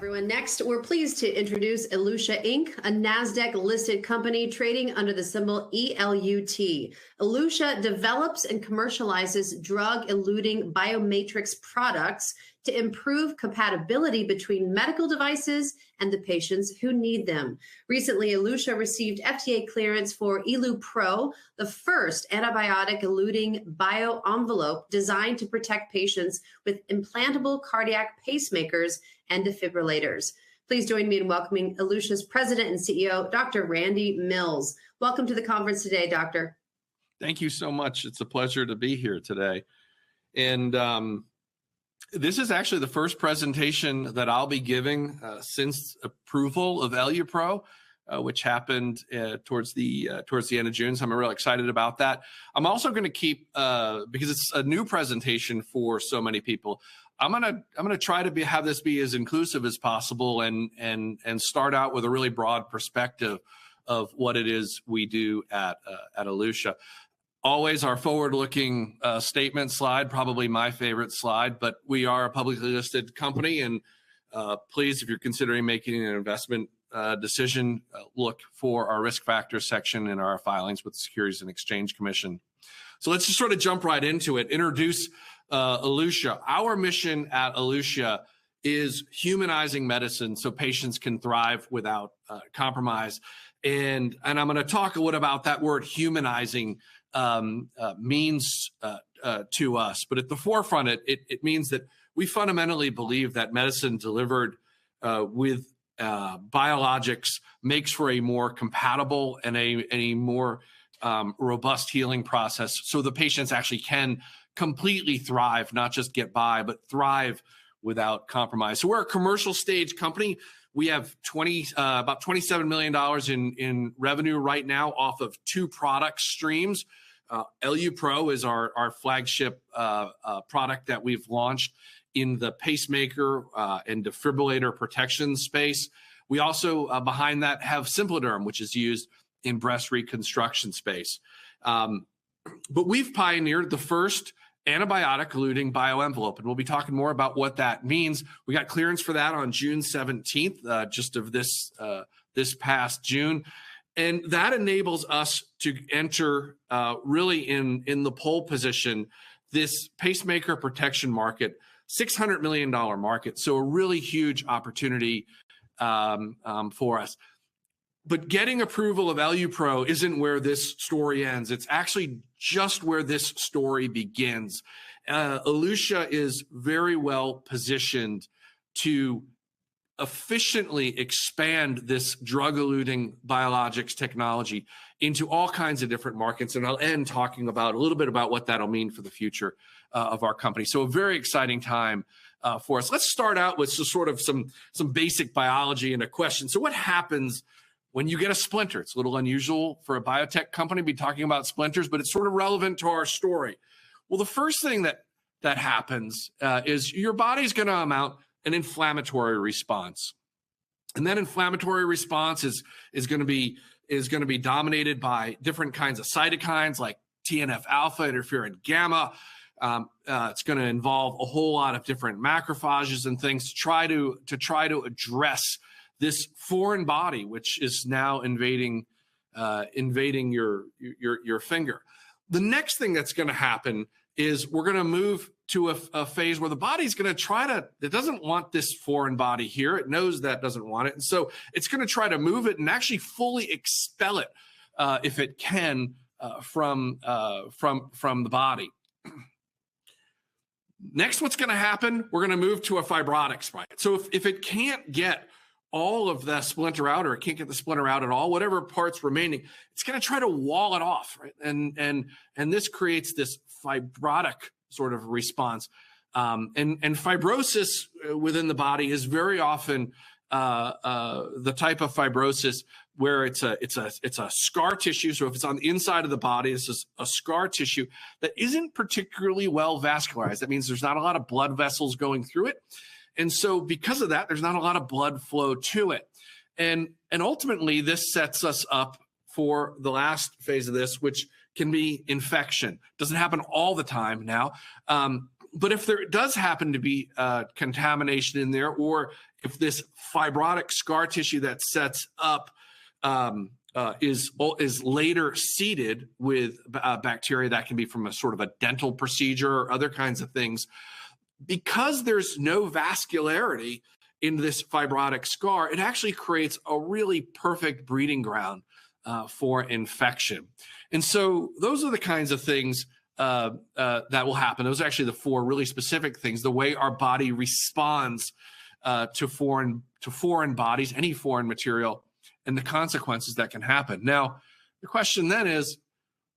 Everyone. Next, we're pleased to introduce Elutia Inc., a NASDAQ-listed company trading under the symbol ELUT. Elutia develops and commercializes drug-eluting biomatrix products to improve compatibility between medical devices and the patients who need them. Recently, Elutia received FDA clearance for ELUT Pro, the first antibiotic-eluting bioenvelope designed to protect patients with implantable cardiac pacemakers and defibrillators. Please join me in welcoming Elutia's president and CEO, Dr. Randy Mills. Welcome to the conference today, Doctor. Thank you so much. It's a pleasure to be here today. And this is actually the first presentation that I'll be giving since approval of ELUT Pro, which happened towards the end of June. So I'm really excited about that. I'm also going to keep, because it's a new presentation for so many people, I'm gonna try to have this be as inclusive as possible and start out with a really broad perspective of what it is we do at Elutia. Always our forward-looking statement slide, probably my favorite slide, but we are a publicly listed company, and please, if you're considering making an investment decision, look for our risk factors section in our filings with the Securities and Exchange Commission. So let's just sort of jump right into it. Introduce Elutia. Our mission at Elutia is humanizing medicine so patients can thrive without compromise. And I'm going to talk a little about that word humanizing means to us. But at the forefront, it means that we fundamentally believe that medicine delivered with biologics makes for a more compatible and a more robust healing process, so the patients actually can completely thrive, not just get by, but thrive without compromise. So we're a commercial stage company. We have about $27 million in revenue right now off of two product streams. ELUT Pro is our flagship product that we've launched in the pacemaker and defibrillator protection space. We also, behind that, have SimpliDerm, which is used in breast reconstruction space. But we've pioneered the first antibiotic-eluting bioenvelope, and we'll be talking more about what that means. We got clearance for that on June 17th, just of this past June. And that enables us to enter really in the pole position, this pacemaker protection market, $600 million market. So a really huge opportunity for us. But getting approval of ELUT Pro isn't where this story ends. It's actually just where this story begins. Elutia is very well positioned to efficiently expand this drug-eluting biologics technology into all kinds of different markets. And I'll end talking about a little bit about what that'll mean for the future of our company. So a very exciting time for us. Let's start out with sort of some basic biology and a question. So what happens when you get a splinter? It's a little unusual for a biotech company to be talking about splinters, but it's sort of relevant to our story. Well, the first thing that happens is your body's going to mount an inflammatory response. And that inflammatory response is going to be dominated by different kinds of cytokines like TNF alpha, interferon gamma. It's going to involve a whole lot of different macrophages and things to try to address this foreign body, which is now invading your finger. The next thing that's going to happen is we're going to move to a phase where the body's going to it doesn't want this foreign body here. It knows that doesn't want it. And so it's going to try to move it and actually fully expel it if it can from the body. Next, what's going to happen? We're going to move to a fibrotic spike. So if it can't get all of the splinter out, or it can't get the splinter out at all, whatever part's remaining, it's going to try to wall it off, right? And this creates this fibrotic sort of response. And fibrosis within the body is very often the type of fibrosis where it's a scar tissue. So if it's on the inside of the body, this is a scar tissue that isn't particularly well vascularized. That means there's not a lot of blood vessels going through it. And so because of that, there's not a lot of blood flow to it. And ultimately, this sets us up for the last phase of this, which can be infection. Doesn't happen all the time now. But if there does happen to be contamination in there, or if this fibrotic scar tissue that sets up is later seeded with bacteria, that can be from a sort of a dental procedure or other kinds of things, because there's no vascularity in this fibrotic scar, it actually creates a really perfect breeding ground for infection. And so those are the kinds of things that will happen. Those are actually the four really specific things: the way our body responds to foreign bodies, any foreign material, and the consequences that can happen. Now, the question then is,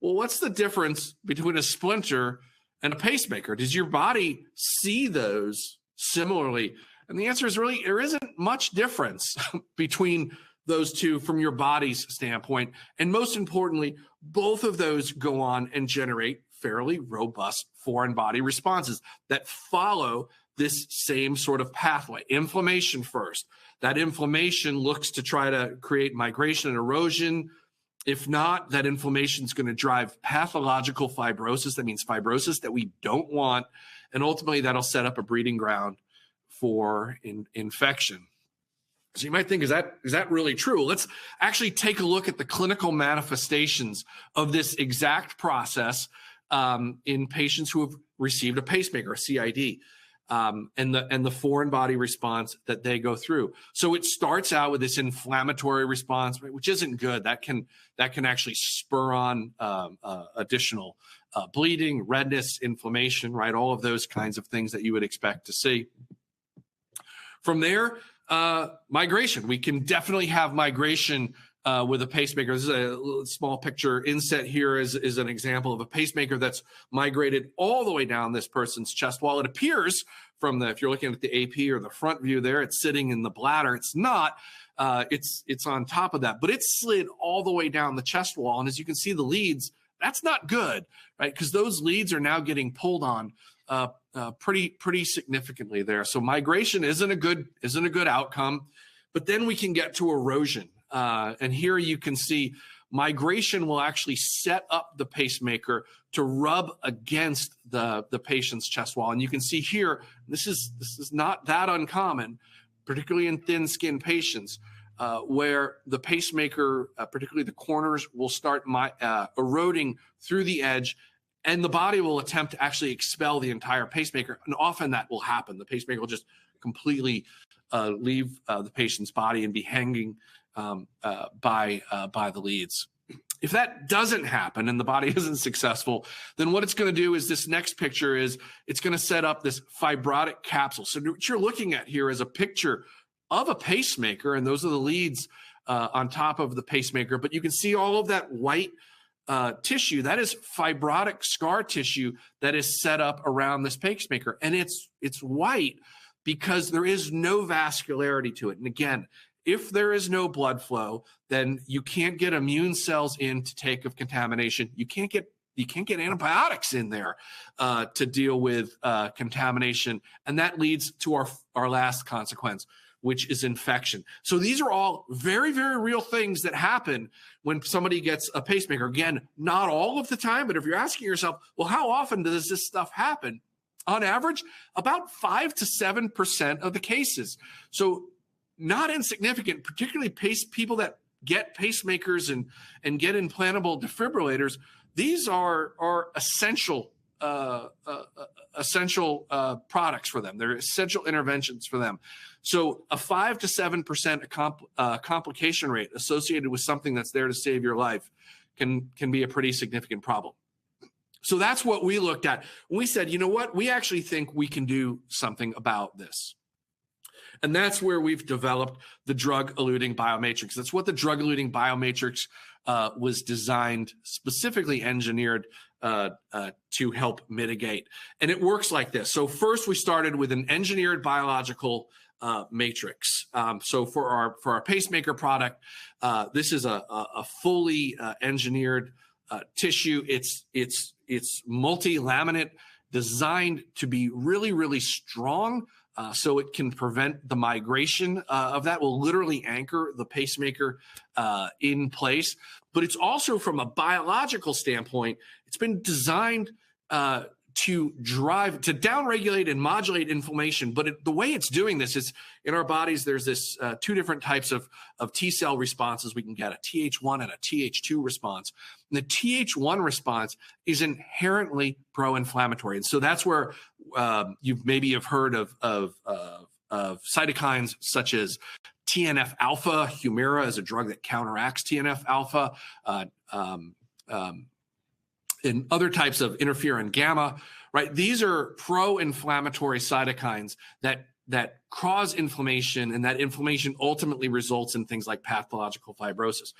well, what's the difference between a splinter and a pacemaker? Does your body see those similarly? And the answer is really, there isn't much difference between those two from your body's standpoint. And most importantly, both of those go on and generate fairly robust foreign body responses that follow this same sort of pathway. Inflammation first. That inflammation looks to try to create migration and erosion. If not, that inflammation is going to drive pathological fibrosis. That means fibrosis that we don't want. And ultimately, that'll set up a breeding ground for infection. So you might think, is that really true? Let's actually take a look at the clinical manifestations of this exact process in patients who have received a pacemaker, a CID, and the foreign body response that they go through. So it starts out with this inflammatory response, which isn't good. That can actually spur on additional bleeding, redness, inflammation, right? All of those kinds of things that you would expect to see. From there, migration. We can definitely have migration with a pacemaker. This is a small picture inset here is an example of a pacemaker that's migrated all the way down this person's chest wall. It appears from if you're looking at the AP or the front view there, it's sitting in the bladder. It's not. It's on top of that, but it's slid all the way down the chest wall. And as you can see, the leads, that's not good, right? Because those leads are now getting pulled on pretty significantly there. So migration isn't a good outcome, but then we can get to erosion. And here you can see migration will actually set up the pacemaker to rub against the patient's chest wall. And you can see here, this is not that uncommon, particularly in thin-skinned patients, where the pacemaker, particularly the corners, will start eroding through the edge, and the body will attempt to actually expel the entire pacemaker. And often that will happen. The pacemaker will just completely leave the patient's body and be hanging by the leads. If that doesn't happen and the body isn't successful, then what it's going to do is this next picture is it's going to set up this fibrotic capsule. So what you're looking at here is a picture of a pacemaker, and those are the leads on top of the pacemaker. But you can see all of that white tissue. That is fibrotic scar tissue that is set up around this pacemaker. And it's white because there is no vascularity to it. And again, if there is no blood flow, then you can't get immune cells in to take of contamination. You can't get antibiotics in there to deal with contamination. And that leads to our last consequence, which is infection. So these are all very, very real things that happen when somebody gets a pacemaker. Again, not all of the time, but if you're asking yourself, well, how often does this stuff happen? On average, about 5 to 7% of the cases. So not insignificant, particularly people that get pacemakers and get implantable defibrillators. These are essential products for them. They're essential interventions for them. So a 5 to 7% complication rate associated with something that's there to save your life can be a pretty significant problem. So that's what we looked at. We said, you know what? We actually think we can do something about this. And that's where we've developed the drug-eluting biomatrix. That's what the drug-eluting biomatrix was designed, specifically engineered to help mitigate. And it works like this. So first we started with an engineered biological matrix. So for our pacemaker product, this is a fully engineered tissue. It's multi-laminate, designed to be really, really strong. So it can prevent the migration of that, will literally anchor the pacemaker in place. But it's also, from a biological standpoint, it's been designed to downregulate and modulate inflammation. But the way it's doing this is in our bodies, there's this two different types of T cell responses we can get, a Th1 and a Th2 response. And the Th1 response is inherently pro-inflammatory. And so that's where you maybe have heard of cytokines such as TNF alpha. Humira is a drug that counteracts TNF alpha. And other types of interferon gamma, right? These are pro-inflammatory cytokines that cause inflammation, and that inflammation ultimately results in things like pathological fibrosis.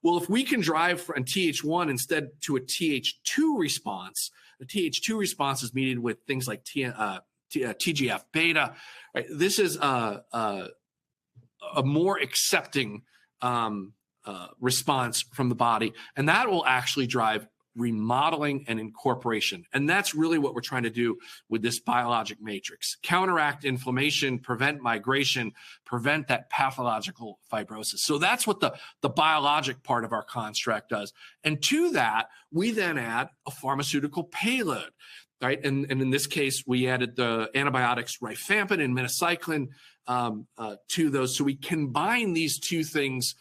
Well, if we can drive from Th1 instead to a Th2 response, the Th2 response is mediated with things like TGF beta, right? This is a more accepting response from the body, and that will actually drive remodeling and incorporation. And that's really what we're trying to do with this biologic matrix. Counteract inflammation, prevent migration, prevent that pathological fibrosis. So that's what the biologic part of our construct does. And to that, we then add a pharmaceutical payload, right? And in this case, we added the antibiotics rifampin and minocycline to those. So we combine these two things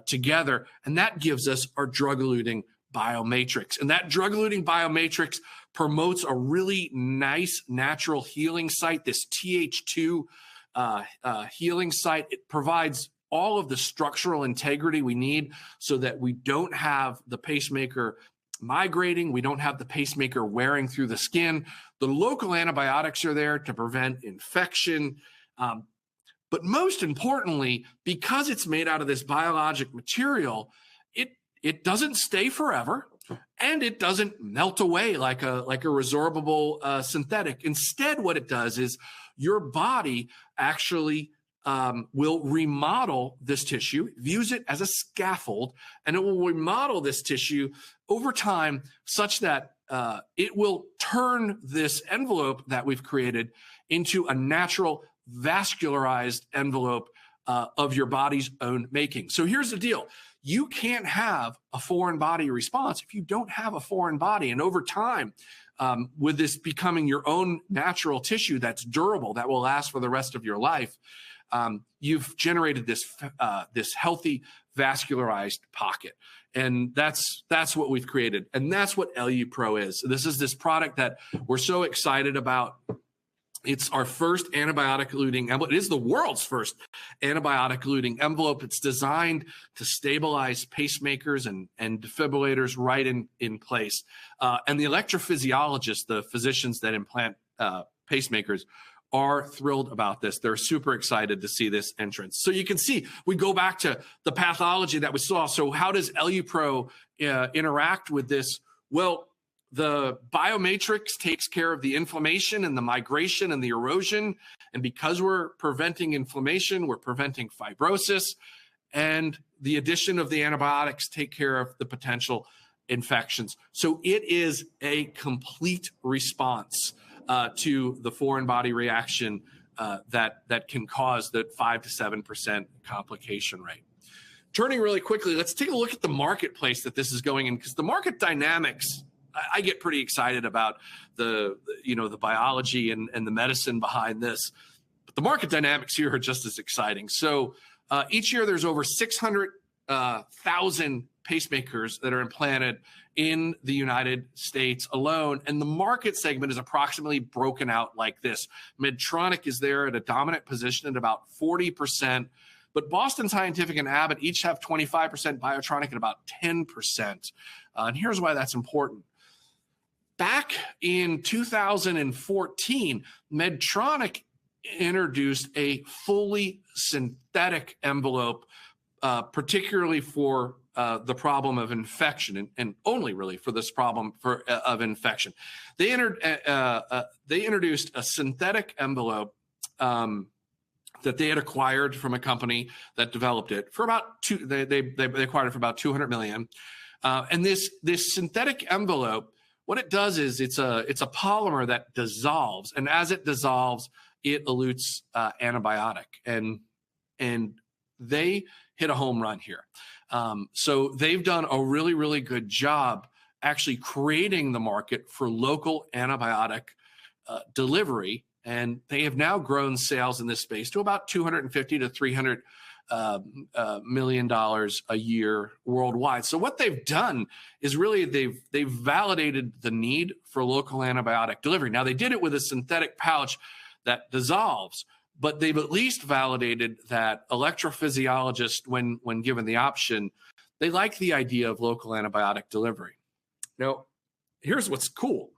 together, and that gives us our drug-eluting biomatrix. And that drug-eluting biomatrix promotes a really nice natural healing site, this Th2 healing site. It provides all of the structural integrity we need so that we don't have the pacemaker migrating, we don't have the pacemaker wearing through the skin. The local antibiotics are there to prevent infection. But most importantly, because it's made out of this biologic material, it doesn't stay forever, and it doesn't melt away like a resorbable synthetic. Instead, what it does is your body actually will remodel this tissue, views it as a scaffold, and it will remodel this tissue over time such that it will turn this envelope that we've created into a natural vascularized envelope of your body's own making. So here's the deal. You can't have a foreign body response if you don't have a foreign body. And over time, with this becoming your own natural tissue that's durable, that will last for the rest of your life, you've generated this healthy vascularized pocket. And that's what we've created. And that's what EluPro is. This is this product that we're so excited about. It's our first antibiotic-eluting envelope. It is the world's first antibiotic-eluting envelope. It's designed to stabilize pacemakers and defibrillators right in place. And the electrophysiologists, the physicians that implant pacemakers, are thrilled about this. They're super excited to see this entrance. So you can see, we go back to the pathology that we saw. So how does EluPro interact with this? Well, the biomatrix takes care of the inflammation and the migration and the erosion. And because we're preventing inflammation, we're preventing fibrosis. And the addition of the antibiotics take care of the potential infections. So it is a complete response to the foreign body reaction that can cause the 5 to 7% complication rate. Turning really quickly, let's take a look at the marketplace that this is going in, because the market dynamics, I get pretty excited about the biology and the medicine behind this, but the market dynamics here are just as exciting. So each year there's over 600,000 pacemakers that are implanted in the United States alone, and the market segment is approximately broken out like this. Medtronic is there at a dominant position at about 40%, but Boston Scientific and Abbott each have 25%, Biotronic at about 10%. And here's why that's important. Back in 2014, Medtronic introduced a fully synthetic envelope, particularly for the problem of infection, and only really for this problem of infection. They introduced a synthetic envelope that they had acquired from a company that developed it for about they acquired it for about $200 million. And this synthetic envelope, what it does is it's a polymer that dissolves, and as it dissolves, it elutes antibiotic, and they hit a home run here. So they've done a really, really good job actually creating the market for local antibiotic delivery, and they have now grown sales in this space to about $250 to $300 million a year worldwide. So what they've done is really they've validated the need for local antibiotic delivery. Now, they did it with a synthetic pouch that dissolves, but they've at least validated that electrophysiologists, when given the option, they like the idea of local antibiotic delivery. Now, here's what's cool.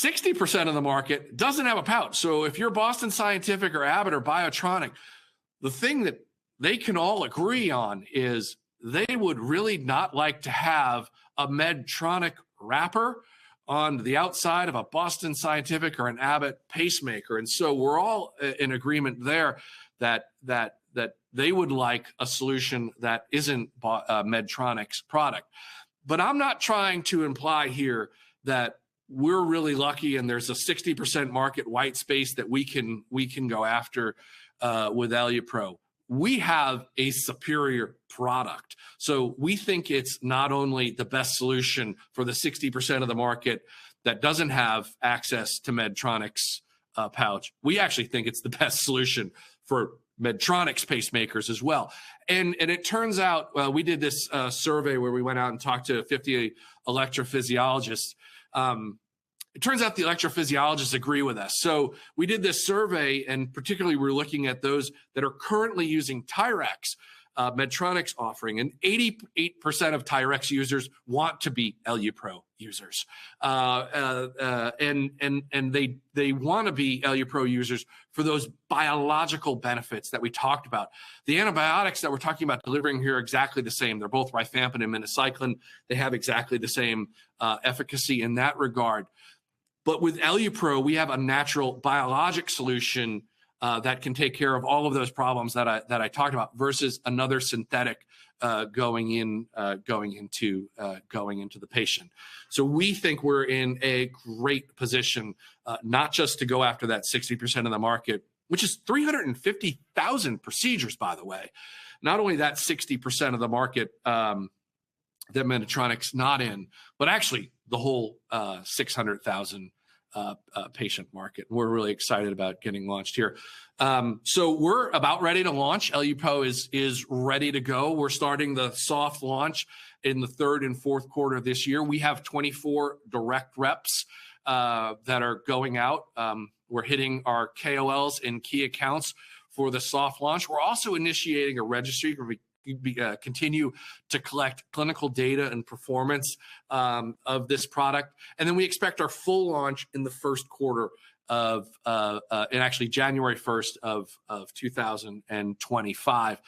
60% of the market doesn't have a pouch. So if you're Boston Scientific or Abbott or Biotronic, the thing that they can all agree on is they would really not like to have a Medtronic wrapper on the outside of a Boston Scientific or an Abbott pacemaker. And so we're all in agreement there that they would like a solution that isn't Medtronic's product. But I'm not trying to imply here that we're really lucky and there's a 60% market white space that we can go after with EluPro. We have a superior product. So we think it's not only the best solution for the 60% of the market that doesn't have access to Medtronic's pouch. We actually think it's the best solution for Medtronic's pacemakers as well. And it turns out, we did this survey where we went out and talked to 50 electrophysiologists. It turns out the electrophysiologists agree with us. So we did this survey, and particularly we're looking at those that are currently using Tyrex, Medtronic's offering, and 88% of Tyrex users want to be EluPro users, and they want to be EluPro users for those biological benefits that we talked about. The antibiotics that we're talking about delivering here are exactly the same. They're both rifampin and minocycline. They have exactly the same efficacy in that regard. But with EluPro, we have a natural biologic solution that can take care of all of those problems that I talked about, versus another synthetic going into the patient. So we think we're in a great position, not just to go after that 60% of the market, which is 350,000 procedures, by the way. Not only that 60% of the market that Medtronic's not in, but actually the whole 600,000 patient market. We're really excited about getting launched here. So we're about ready to launch. EluPro is ready to go. We're starting the soft launch in the third and fourth quarter of this year. We have 24 direct reps that are going out. We're hitting our KOLs and key accounts for the soft launch. We're also initiating a registry where we continue to collect clinical data and performance of this product. And then we expect our full launch in the first quarter of, and actually January 1st of 2025.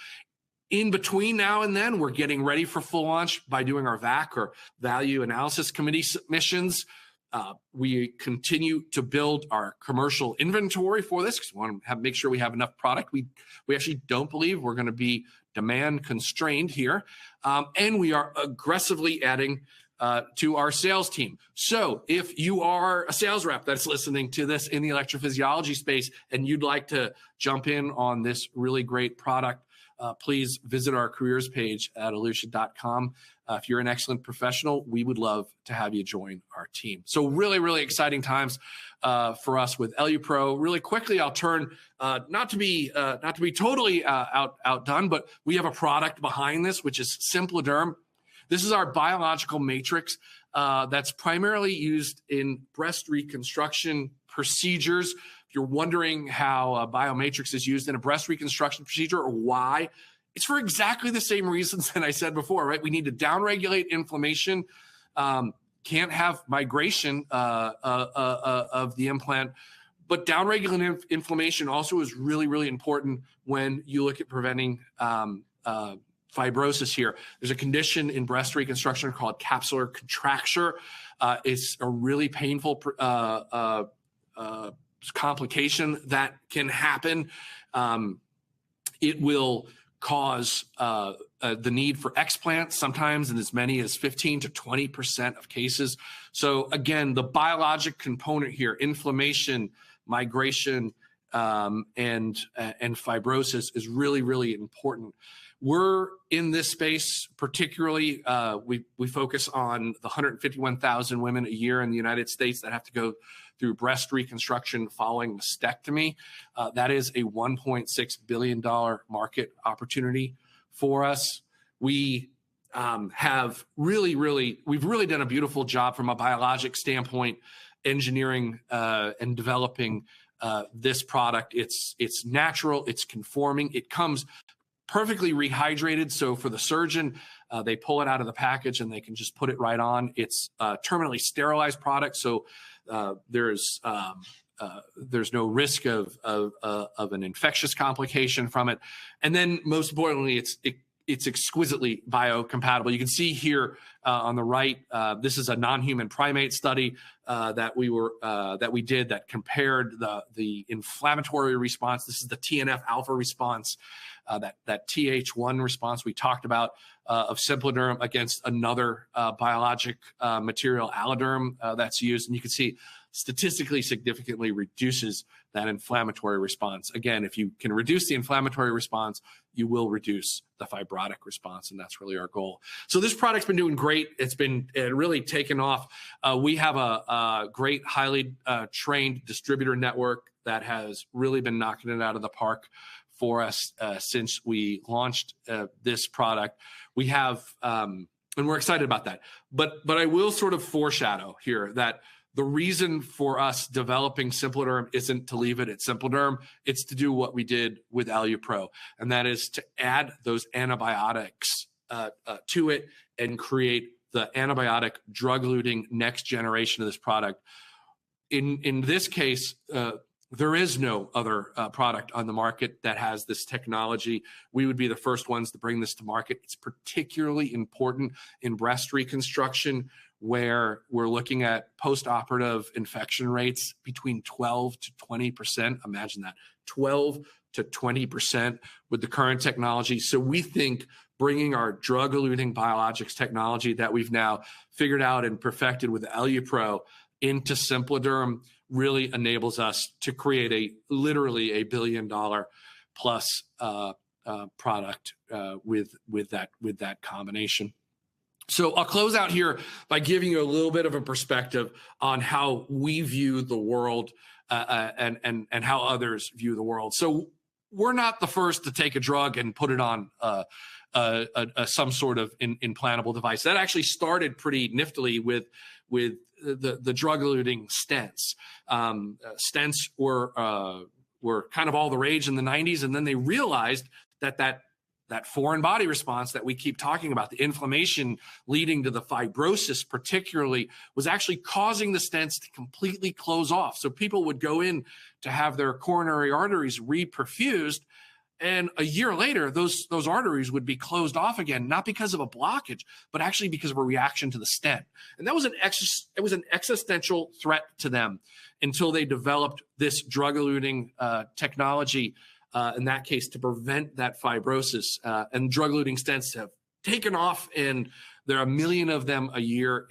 In between now and then, we're getting ready for full launch by doing our VAC, or Value Analysis Committee submissions. We continue to build our commercial inventory for this because we want to make sure we have enough product. We actually don't believe we're going to be demand constrained here. And we are aggressively adding to our sales team. So if you are a sales rep that's listening to this in the electrophysiology space and you'd like to jump in on this really great product, please visit our careers page at elutia.com. If you're an excellent professional, we would love to have you join our team. So really, really exciting times for us with EluPro. Really quickly, I'll turn not to be totally outdone, but we have a product behind this, which is SimpliDerm. This is our biological matrix that's primarily used in breast reconstruction procedures. If you're wondering how a biomatrix is used in a breast reconstruction procedure or why, it's for exactly the same reasons that I said before, right? We need to downregulate inflammation, can't have migration of the implant, but downregulating inflammation also is really, really important when you look at preventing fibrosis here. There's a condition in breast reconstruction called capsular contracture. It's a really painful complication that can happen. It will cause the need for explant, sometimes in as many as 15 to 20% of cases. So again, the biologic component here, inflammation, migration, and fibrosis is really, really important. We're in this space, particularly, we focus on the 151,000 women a year in the United States that have to go through breast reconstruction following mastectomy. That is a $1.6 billion market opportunity for us. We have we've really done a beautiful job from a biologic standpoint, engineering and developing this product. It's natural, it's conforming, it comes perfectly rehydrated. So for the surgeon, they pull it out of the package and they can just put it right on. It's a terminally sterilized product, so there's no risk of an infectious complication from it. And then most importantly, it's exquisitely biocompatible. You can see here on the right, this is a non-human primate study that we did that compared the inflammatory response. This is the TNF alpha response, that Th1 response we talked about of SimpliDerm against another biologic material, Alloderm, that's used, and you can see statistically significantly reduces that inflammatory response. Again, if you can reduce the inflammatory response, you will reduce the fibrotic response, and that's really our goal. So this product's been doing great. It's been really taken off. We have a great, highly trained distributor network that has really been knocking it out of the park for us since we launched this product. We have, and we're excited about that. But I will sort of foreshadow here that the reason for us developing SimpliDerm isn't to leave it at SimpliDerm. It's to do what we did with EluPro, and that is to add those antibiotics to it and create the antibiotic drug-eluting next generation of this product. In this case, there is no other product on the market that has this technology. We would be the first ones to bring this to market. It's particularly important in breast reconstruction, where we're looking at post-operative infection rates between 12 to 20%. Imagine that, 12 to 20% with the current technology. So we think bringing our drug-eluting biologics technology that we've now figured out and perfected with EluPro into SimpliDerm really enables us to create literally $1 billion plus product with that combination. So I'll close out here by giving you a little bit of a perspective on how we view the world and how others view the world. So we're not the first to take a drug and put it on some sort of implantable device. That actually started pretty niftily with the drug-eluting stents. Stents were kind of all the rage in the 90s, and then they realized that foreign body response that we keep talking about, the inflammation leading to the fibrosis particularly, was actually causing the stents to completely close off. So people would go in to have their coronary arteries reperfused, and a year later, those arteries would be closed off again, not because of a blockage, but actually because of a reaction to the stent. And that was an existential threat to them until they developed this drug-eluting technology, in that case, to prevent that fibrosis. And drug-eluting stents have taken off, and there are 1 million of them a year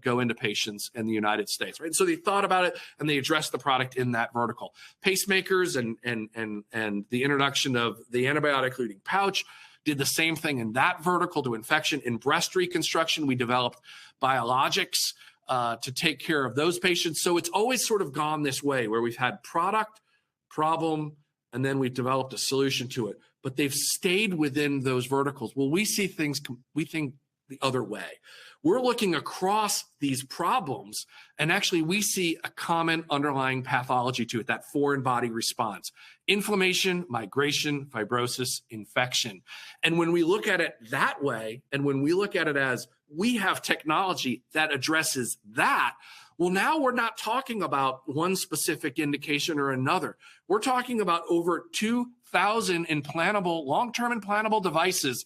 go into patients in the United States, right? So they thought about it and they addressed the product in that vertical. Pacemakers and the introduction of the antibiotic-eluting pouch did the same thing in that vertical to infection. In breast reconstruction, we developed biologics to take care of those patients. So it's always sort of gone this way, where we've had product, problem, and then we've developed a solution to it. But they've stayed within those verticals. Well, we see things, we think the other way. We're looking across these problems, and actually we see a common underlying pathology to it, that foreign body response: inflammation, migration, fibrosis, infection. And when we look at it that way, and when we look at it as we have technology that addresses that, well, now we're not talking about one specific indication or another. We're talking about over 2,000 implantable, long-term implantable devices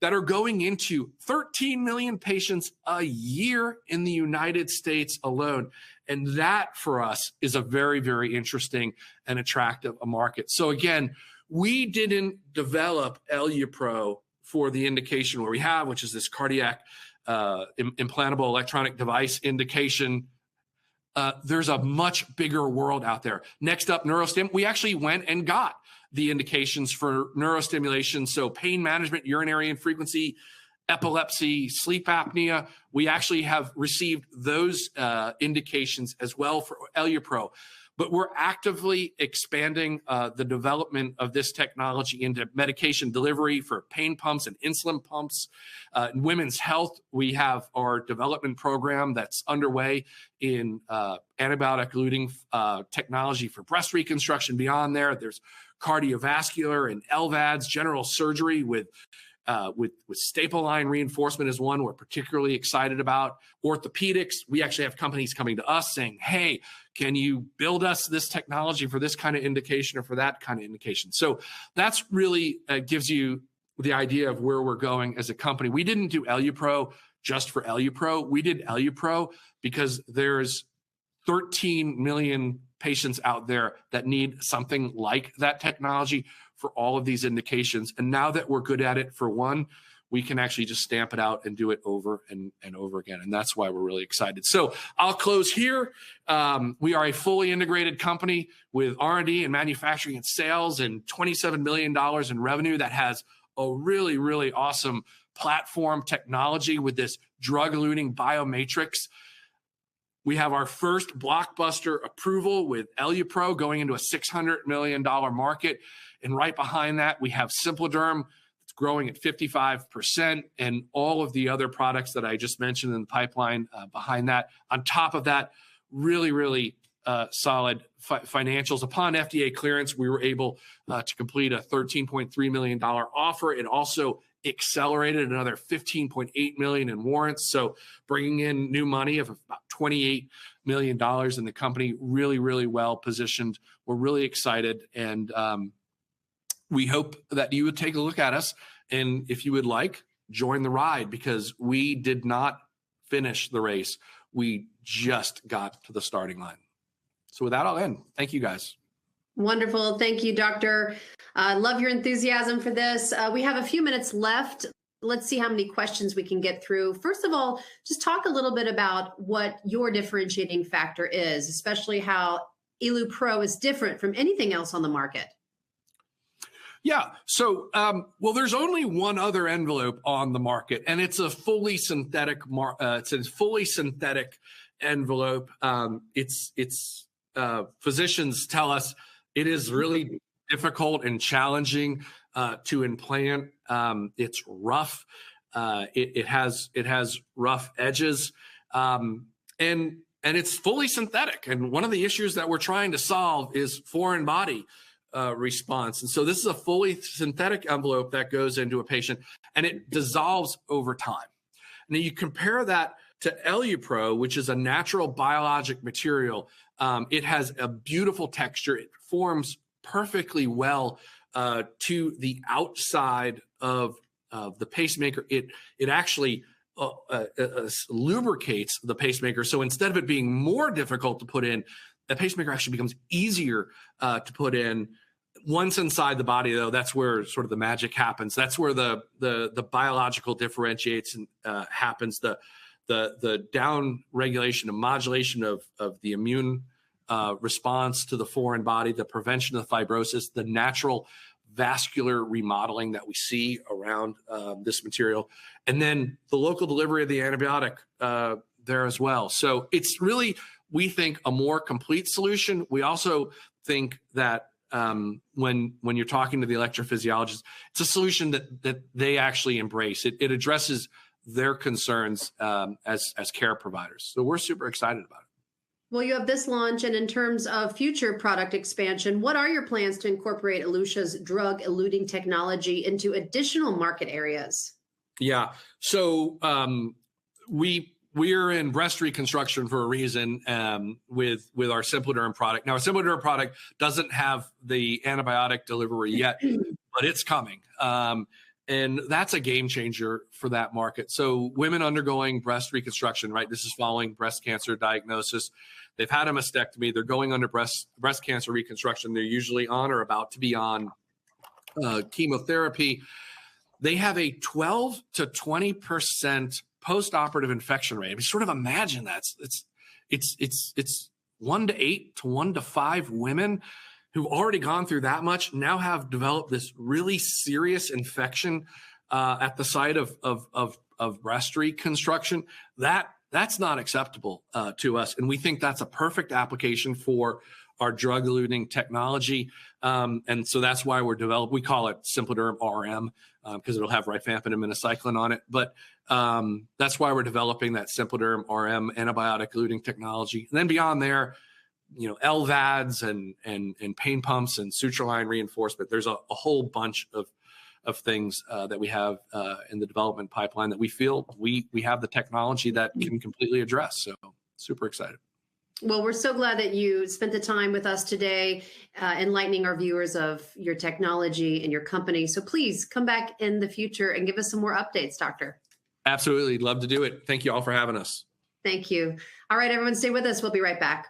that are going into 13 million patients a year in the United States alone. And that, for us, is a very, very interesting and attractive market. So again, we didn't develop EluPro for the indication where we have, which is this cardiac implantable electronic device indication. There's a much bigger world out there. Next up, neurostim. We actually went and got the indications for neurostimulation. So pain management, urinary infrequency, epilepsy, sleep apnea. We actually have received those indications as well for EluPro. But we're actively expanding the development of this technology into medication delivery for pain pumps and insulin pumps. In women's health, we have our development program that's underway in antibiotic-eluting technology for breast reconstruction. Beyond there, there's cardiovascular and LVADs, general surgery with staple line reinforcement is one we're particularly excited about. Orthopedics, we actually have companies coming to us saying, hey, can you build us this technology for this kind of indication or for that kind of indication? So that's really gives you the idea of where we're going as a company. We didn't do EluPro just for EluPro. We did EluPro because there's 13 million patients out there that need something like that technology for all of these indications. And now that we're good at it for one, we can actually just stamp it out and do it over and over again. And that's why we're really excited. So I'll close here. We are a fully integrated company with R&D and manufacturing and sales and $27 million in revenue that has a really, really awesome platform technology with this drug-eluting biomatrix. We have our first blockbuster approval with EluPro going into a $600 million market. And right behind that, we have SimpliDerm. It's growing at 55%, and all of the other products that I just mentioned in the pipeline behind that. On top of that, really, really solid financials. Upon FDA clearance, we were able to complete a $13.3 million offer. It also accelerated another $15.8 million in warrants. So bringing in new money of about $28 million in the company, really, really well positioned. We're really excited. And we hope that you would take a look at us. And if you would like, join the ride, because we did not finish the race. We just got to the starting line. So with that, I'll end. Thank you, guys. Wonderful. Thank you, Doctor. Love your enthusiasm for this. We have a few minutes left. Let's see how many questions we can get through. First of all, just talk a little bit about what your differentiating factor is, especially how EluPro is different from anything else on the market. Yeah. So, well, there's only one other envelope on the market, and it's a fully synthetic. It's a fully synthetic envelope. Physicians tell us it is really difficult and challenging to implant. It's rough. It has rough edges, and it's fully synthetic. And one of the issues that we're trying to solve is foreign body response. And so this is a fully synthetic envelope that goes into a patient, and it dissolves over time. Now you compare that to EluPro, which is a natural biologic material. It has a beautiful texture. It forms perfectly well to the outside of the pacemaker. It actually lubricates the pacemaker. So instead of it being more difficult to put in, the pacemaker actually becomes easier to put in. Once inside the body, though, that's where sort of the magic happens. That's where the biological differentiation happens. The down regulation and modulation of the immune response to the foreign body, the prevention of fibrosis, the natural vascular remodeling that we see around this material, and then the local delivery of the antibiotic there as well. So it's really, we think, a more complete solution. We also think that when you're talking to the electrophysiologist, it's a solution that they actually embrace. It addresses their concerns as care providers. So we're super excited about it. Well, you have this launch, and in terms of future product expansion, what are your plans to incorporate Elutia's drug-eluting technology into additional market areas? Yeah, so we're in breast reconstruction for a reason with our SimpliDerm product. Now, our SimpliDerm product doesn't have the antibiotic delivery yet, but it's coming. And that's a game changer for that market. So women undergoing breast reconstruction, right? This is following breast cancer diagnosis. They've had a mastectomy. They're going under breast cancer reconstruction. They're usually on or about to be on chemotherapy. They have a 12 to 20% post-operative infection rate. I mean, sort of imagine that. It's 1 to 8 to 1 to 5 women who've already gone through that much now have developed this really serious infection at the site of breast reconstruction. That's not acceptable to us. And we think that's a perfect application for our drug-eluting technology. And so that's why we call it SimpliDerm RM, because it'll have rifampin and minocycline on it. But that's why we're developing that SimpliDerm RM antibiotic-eluting technology. And then beyond there, LVADs and pain pumps and suture line reinforcement. There's a whole bunch of things that we have in the development pipeline that we feel we have the technology that can completely address. So super excited. Well, we're so glad that you spent the time with us today, enlightening our viewers of your technology and your company. So please come back in the future and give us some more updates, Doctor. Absolutely. Love to do it. Thank you all for having us. Thank you. All right, everyone, stay with us. We'll be right back.